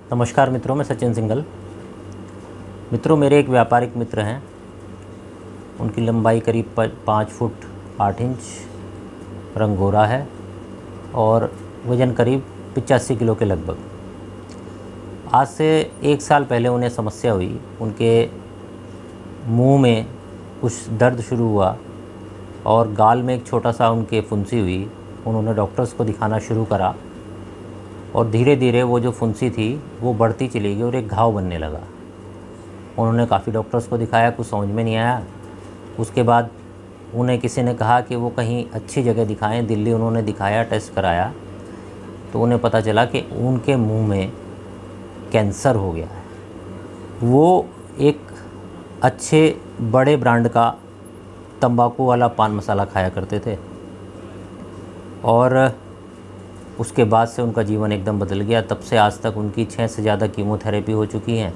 नमस्कार मित्रों, मैं सचिन सिंघल। मित्रों, मेरे एक व्यापारिक मित्र हैं। उनकी लंबाई करीब 5 फुट 8 इंच, रंग गोरा है और वज़न करीब 85 किलो के लगभग। आज से 1 साल पहले उन्हें समस्या हुई। उनके मुंह में कुछ दर्द शुरू हुआ और गाल में एक छोटा सा उनके फुंसी हुई। उन्होंने डॉक्टर्स को दिखाना शुरू करा और धीरे धीरे वो जो फुंसी थी वो बढ़ती चली गई और एक घाव बनने लगा। उन्होंने काफ़ी डॉक्टर्स को दिखाया, कुछ समझ में नहीं आया। उसके बाद उन्हें किसी ने कहा कि वो कहीं अच्छी जगह दिखाएं। दिल्ली उन्होंने दिखाया, टेस्ट कराया तो उन्हें पता चला कि उनके मुंह में कैंसर हो गया है। वो एक अच्छे बड़े ब्रांड का तंबाकू वाला पान मसाला खाया करते थे और उसके बाद से उनका जीवन एकदम बदल गया। तब से आज तक उनकी 6 से ज़्यादा कीमोथेरेपी हो चुकी हैं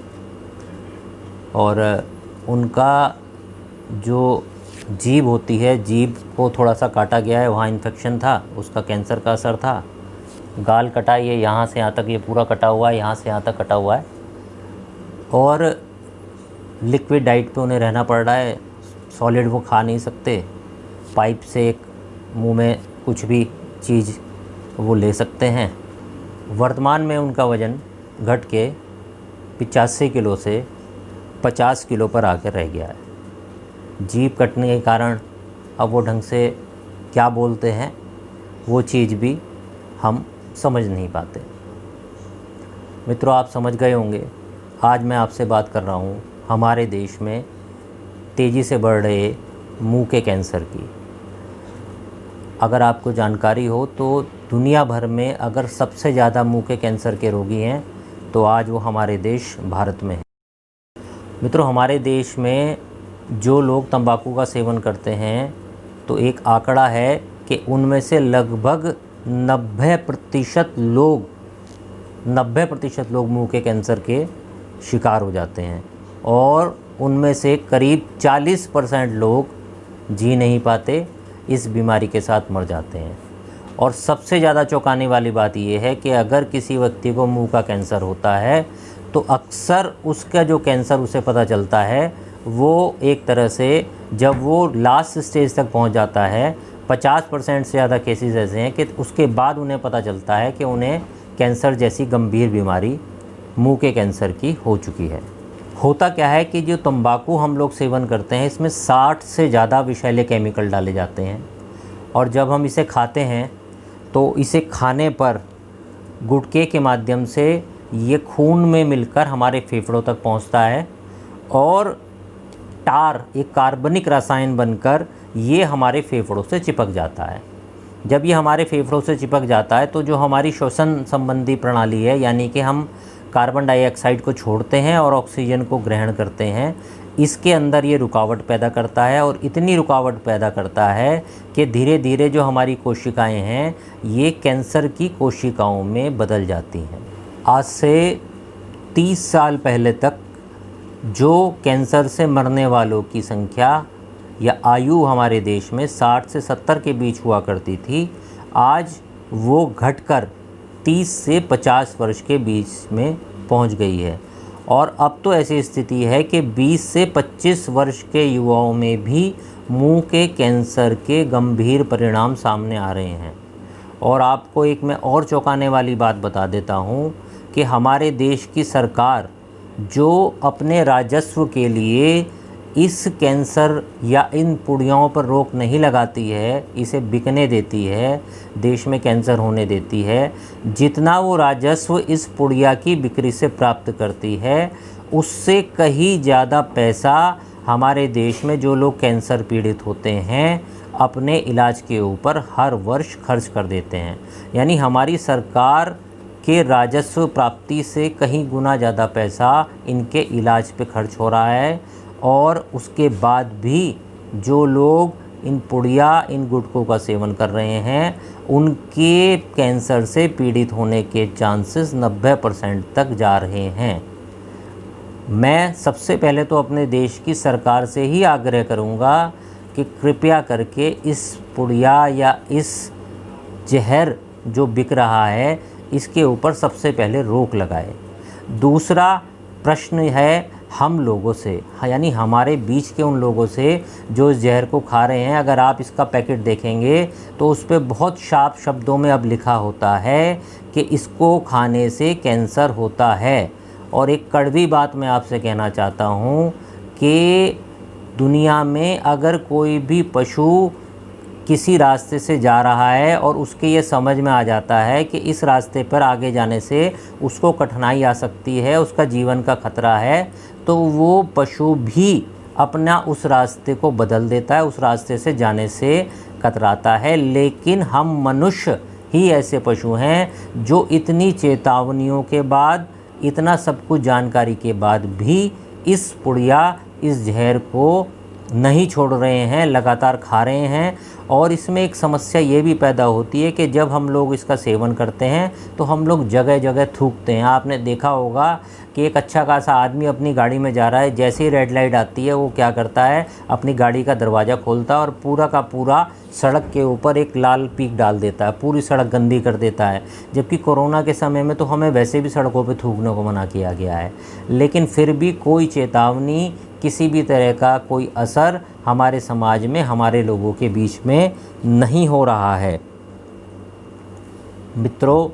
और उनका जो जीभ होती है, जीभ को थोड़ा सा काटा गया है, वहाँ इन्फेक्शन था, उसका कैंसर का असर था। गाल कटा, ये यहाँ से यहाँ तक, ये पूरा कटा हुआ है, यहाँ से यहाँ तक कटा हुआ है और लिक्विड डाइट पे उन्हें रहना पड़ रहा है। सॉलिड वो खा नहीं सकते। पाइप से एक मुंह में कुछ भी चीज़ वो ले सकते हैं। वर्तमान में उनका वज़न घट के 85 किलो से 50 किलो पर आकर रह गया है। जीभ कटने के कारण अब वो ढंग से क्या बोलते हैं वो चीज़ भी हम समझ नहीं पाते। मित्रों, आप समझ गए होंगे आज मैं आपसे बात कर रहा हूँ हमारे देश में तेज़ी से बढ़ रहे मुंह के कैंसर की। अगर आपको जानकारी हो तो दुनिया भर में अगर सबसे ज़्यादा मुंह के कैंसर के रोगी हैं तो आज वो हमारे देश भारत में है। मित्रों, हमारे देश में जो लोग तंबाकू का सेवन करते हैं तो एक आंकड़ा है कि उनमें से लगभग 90% लोग मुंह के कैंसर के शिकार हो जाते हैं और उनमें से करीब 40% लोग जी नहीं पाते, इस बीमारी के साथ मर जाते हैं। और सबसे ज़्यादा चौंकाने वाली बात यह है कि अगर किसी व्यक्ति को मुंह का कैंसर होता है तो अक्सर उसका जो कैंसर उसे पता चलता है वो एक तरह से जब वो लास्ट स्टेज तक पहुंच जाता है, 50% से ज़्यादा केसेस ऐसे हैं कि उसके बाद उन्हें पता चलता है कि उन्हें कैंसर जैसी गंभीर बीमारी मुंह के कैंसर की हो चुकी है। होता क्या है कि जो तंबाकू हम लोग सेवन करते हैं इसमें 60 से ज़्यादा विषैले केमिकल डाले जाते हैं और जब हम इसे खाते हैं तो इसे खाने पर गुटके के माध्यम से ये खून में मिलकर हमारे फेफड़ों तक पहुंचता है और टार, एक कार्बनिक रसायन बनकर ये हमारे फेफड़ों से चिपक जाता है। जब ये हमारे फेफड़ों से चिपक जाता है तो जो हमारी श्वसन संबंधी प्रणाली है, यानी कि हम कार्बन डाइऑक्साइड को छोड़ते हैं और ऑक्सीजन को ग्रहण करते हैं, इसके अंदर ये रुकावट पैदा करता है और इतनी रुकावट पैदा करता है कि धीरे धीरे जो हमारी कोशिकाएं हैं ये कैंसर की कोशिकाओं में बदल जाती हैं। आज से 30 साल पहले तक जो कैंसर से मरने वालों की संख्या या आयु हमारे देश में 60 से 70 के बीच हुआ करती थी, आज वो घटकर 30 से 50 वर्ष के बीच में पहुंच गई है। और अब तो ऐसी स्थिति है कि 20 से 25 वर्ष के युवाओं में भी मुंह के कैंसर के गंभीर परिणाम सामने आ रहे हैं। और आपको एक मैं और चौंकाने वाली बात बता देता हूं कि हमारे देश की सरकार जो अपने राजस्व के लिए इस कैंसर या इन पुड़ियों पर रोक नहीं लगाती है, इसे बिकने देती है, देश में कैंसर होने देती है, जितना वो राजस्व इस पुड़िया की बिक्री से प्राप्त करती है उससे कहीं ज़्यादा पैसा हमारे देश में जो लोग कैंसर पीड़ित होते हैं अपने इलाज के ऊपर हर वर्ष खर्च कर देते हैं। यानी हमारी सरकार के राजस्व प्राप्ति से कहीं गुना ज़्यादा पैसा इनके इलाज पे खर्च हो रहा है और उसके बाद भी जो लोग इन पुड़िया, इन गुटखों का सेवन कर रहे हैं उनके कैंसर से पीड़ित होने के चांसेस 90% तक जा रहे हैं। मैं सबसे पहले तो अपने देश की सरकार से ही आग्रह करूंगा कि कृपया करके इस पुड़िया या इस जहर जो बिक रहा है इसके ऊपर सबसे पहले रोक लगाए। दूसरा प्रश्न है हम लोगों से, यानी हमारे बीच के उन लोगों से जो इस जहर को खा रहे हैं। अगर आप इसका पैकेट देखेंगे तो उस पर बहुत साफ शब्दों में अब लिखा होता है कि इसको खाने से कैंसर होता है। और एक कड़वी बात मैं आपसे कहना चाहता हूँ कि दुनिया में अगर कोई भी पशु किसी रास्ते से जा रहा है और उसके ये समझ में आ जाता है कि इस रास्ते पर आगे जाने से उसको कठिनाई आ सकती है, उसका जीवन का खतरा है, तो वो पशु भी अपना उस रास्ते को बदल देता है, उस रास्ते से जाने से कतराता है। लेकिन हम मनुष्य ही ऐसे पशु हैं जो इतनी चेतावनियों के बाद, इतना सब कुछ जानकारी के बाद भी इस पुड़िया, इस जहर को नहीं छोड़ रहे हैं, लगातार खा रहे हैं। और इसमें एक समस्या ये भी पैदा होती है कि जब हम लोग इसका सेवन करते हैं तो हम लोग जगह जगह थूकते हैं। आपने देखा होगा कि एक अच्छा खासा आदमी अपनी गाड़ी में जा रहा है, जैसे ही रेड लाइट आती है वो क्या करता है, अपनी गाड़ी का दरवाज़ा खोलता है और पूरा का पूरा सड़क के ऊपर एक लाल पीक डाल देता है, पूरी सड़क गंदी कर देता है। जबकि कोरोना के समय में तो हमें वैसे भी सड़कों पे थूकने को मना किया गया है, लेकिन फिर भी कोई चेतावनी, किसी भी तरह का कोई असर हमारे समाज में, हमारे लोगों के बीच में नहीं हो रहा है। मित्रों,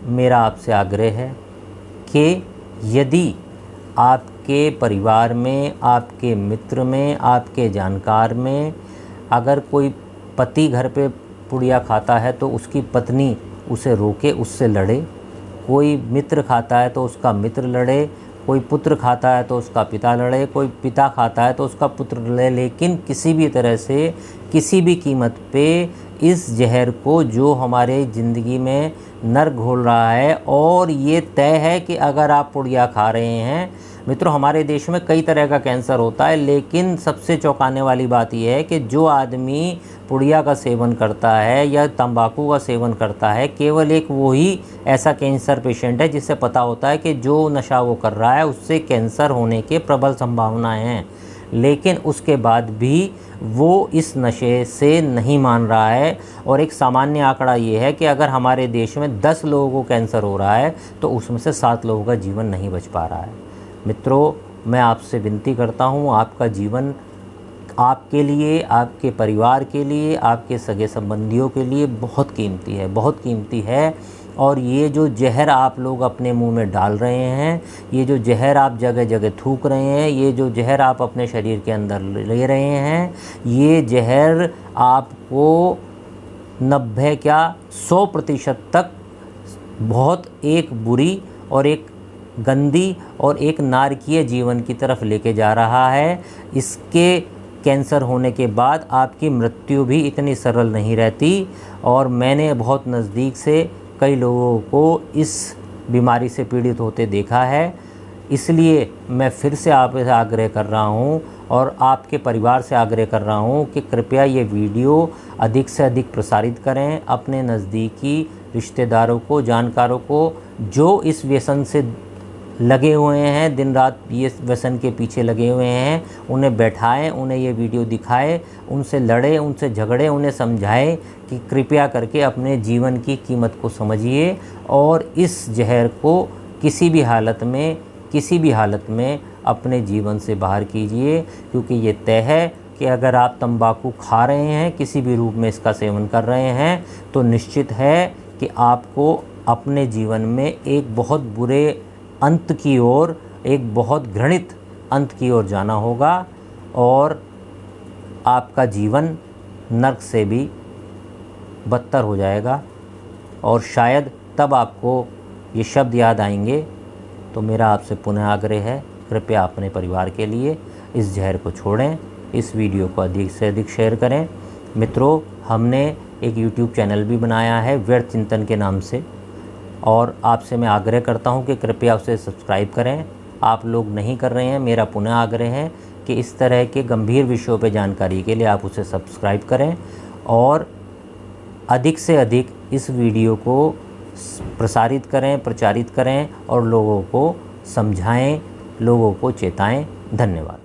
मेरा आपसे आग्रह है कि यदि आपके परिवार में, आपके मित्र में, आपके जानकार में अगर कोई पति घर पे पुड़िया खाता है तो उसकी पत्नी उसे रोके, उससे लड़े। कोई मित्र खाता है तो उसका मित्र लड़े, कोई पुत्र खाता है तो उसका पिता लड़े, कोई पिता खाता है तो उसका पुत्र लड़े। लेकिन किसी भी तरह से, किसी भी कीमत पे इस जहर को, जो हमारे ज़िंदगी में नर घोल रहा है, और ये तय है कि अगर आप पुड़िया खा रहे हैं, मित्रों हमारे देश में कई तरह का कैंसर होता है, लेकिन सबसे चौंकाने वाली बात यह है कि जो आदमी पुड़िया का सेवन करता है या तंबाकू का सेवन करता है, केवल एक वो ही ऐसा कैंसर पेशेंट है जिसे पता होता है कि जो नशा वो कर रहा है उससे कैंसर होने के प्रबल संभावनाएं हैं। लेकिन उसके बाद भी वो इस नशे से नहीं मान रहा है। और एक सामान्य आंकड़ा ये है कि अगर हमारे देश में 10 लोगों को कैंसर हो रहा है तो उसमें से 7 लोगों का जीवन नहीं बच पा रहा है। मित्रों, मैं आपसे विनती करता हूँ, आपका जीवन आपके लिए, आपके परिवार के लिए, आपके सगे संबंधियों के लिए बहुत कीमती है, बहुत कीमती है। और ये जो जहर आप लोग अपने मुंह में डाल रहे हैं, ये जो जहर आप जगह जगह थूक रहे हैं, ये जो जहर आप अपने शरीर के अंदर ले रहे हैं, ये जहर आपको 90 क्या 100% तक बहुत एक बुरी और एक गंदी और एक नारकीय जीवन की तरफ लेके जा रहा है। इसके कैंसर होने के बाद आपकी मृत्यु भी इतनी सरल नहीं रहती। और मैंने बहुत नज़दीक से कई लोगों को इस बीमारी से पीड़ित होते देखा है। इसलिए मैं फिर से आपसे आग्रह कर रहा हूं और आपके परिवार से आग्रह कर रहा हूं कि कृपया ये वीडियो अधिक से अधिक प्रसारित करें अपने नज़दीकी रिश्तेदारों को, जानकारों को जो इस व्यसन से लगे हुए हैं, दिन रात ये व्यसन के पीछे लगे हुए हैं, उन्हें बैठाएं, उन्हें ये वीडियो दिखाएं, उनसे लड़े, उनसे झगड़े, उन्हें समझाएं कि कृपया करके अपने जीवन की कीमत को समझिए और इस जहर को किसी भी हालत में अपने जीवन से बाहर कीजिए। क्योंकि ये तय है कि अगर आप तंबाकू खा रहे हैं, किसी भी रूप में इसका सेवन कर रहे हैं, तो निश्चित है कि आपको अपने जीवन में एक बहुत बुरे अंत की ओर, एक बहुत घृणित अंत की ओर जाना होगा और आपका जीवन नर्क से भी बदतर हो जाएगा। और शायद तब आपको ये शब्द याद आएंगे। तो मेरा आपसे पुनः आग्रह है, कृपया अपने परिवार के लिए इस जहर को छोड़ें, इस वीडियो को अधिक से अधिक शेयर करें। मित्रों, हमने एक YouTube चैनल भी बनाया है व्यर्थ चिंतन के नाम से, और आपसे मैं आग्रह करता हूं कि कृपया उसे सब्सक्राइब करें। आप लोग नहीं कर रहे हैं, मेरा पुनः आग्रह है कि इस तरह के गंभीर विषयों पर जानकारी के लिए आप उसे सब्सक्राइब करें और अधिक से अधिक इस वीडियो को प्रसारित करें, प्रचारित करें और लोगों को समझाएं, लोगों को चेताएं। धन्यवाद।